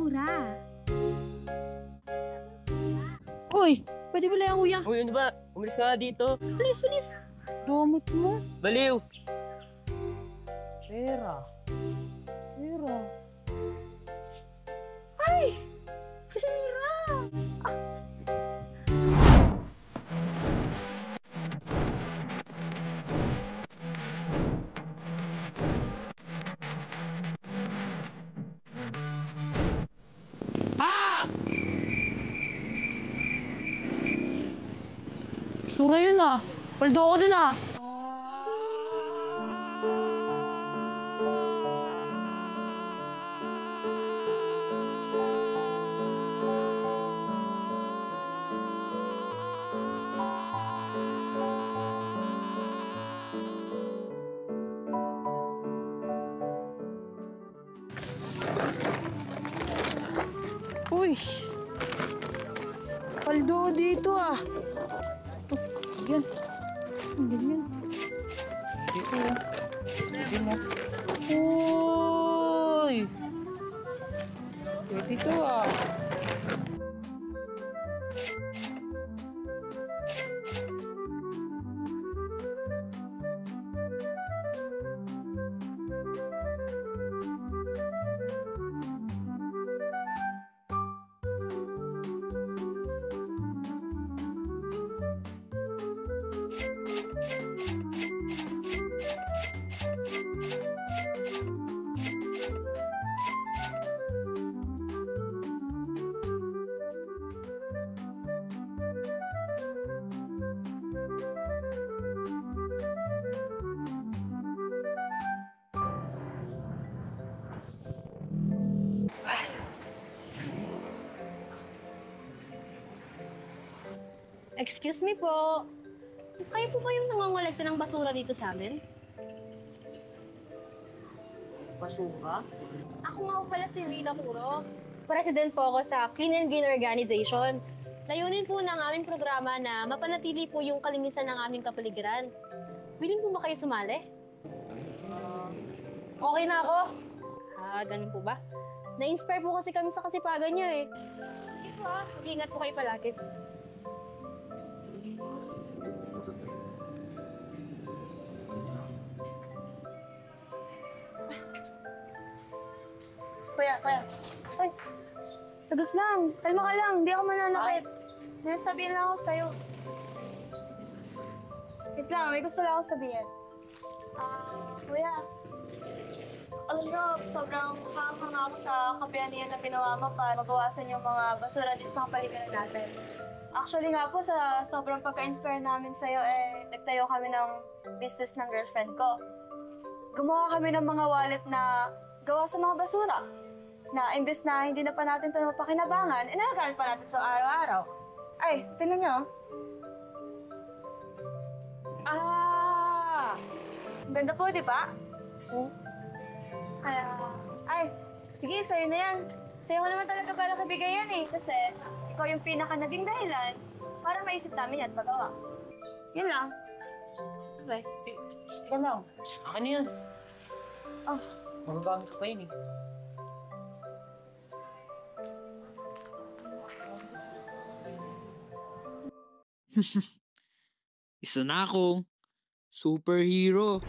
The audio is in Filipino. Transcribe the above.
basura. Uy, pwede ba lang kuya? Uy, ano ba? Umalis ka nga dito. Alis, alis. Domot mo. Baliw! Pera. Ay! Pera! Sura yun ah. Paldo ako din ah. Uy! Paldo dito ah. Yan. Ganyan. Dito. Dito mo. Uy! Dito ah. Excuse me po. Kayo po ba yung nangongolekta ng basura dito sa amin? Basura? Ako nga po pala si Rita Puro. President po ako sa Clean and Green Organization. Layunin po ng aming programa na mapanatili po yung kalinisan ng aming kapaligiran. Willing po ba kayo sumali? Okay na ako. Ganun po ba? Na-inspire po kasi kami sa kasipagan niyo eh. Sige po mag-iingat po kayo palagi. Kuya. Ay, sagot lang. Kalma ka lang. Hindi ako mananakit. May sabihin lang ako sa'yo. Wait lang, may gusto lang ako sabihin. Kuya. Alam niyo, sobrang hanga ako sa kapayanihan na ginawa mo para mabawasan yung mga basura dito sa kapaligiran natin. Actually nga po, sa sobrang pagka-inspire namin sa'yo, nagtayo kami ng business ng girlfriend ko. Gumawa kami ng mga wallet na gawa sa mga basura. Na imbes na hindi na pa natin ito mapakinabangan, nagagamit pa natin sa araw-araw. Ay, tingnan niyo. Ang ganda po, di ba? Sige, sa'yo na yan. Sa'yo ko naman talaga para kabigay yan eh. Kasi ikaw yung pinaka naging dahilan para maisip namin yan magawa. Yun lang. Bye. Ikaw lang. Akin na yan. Magagamit ko yun eh. Isa na akong superhero.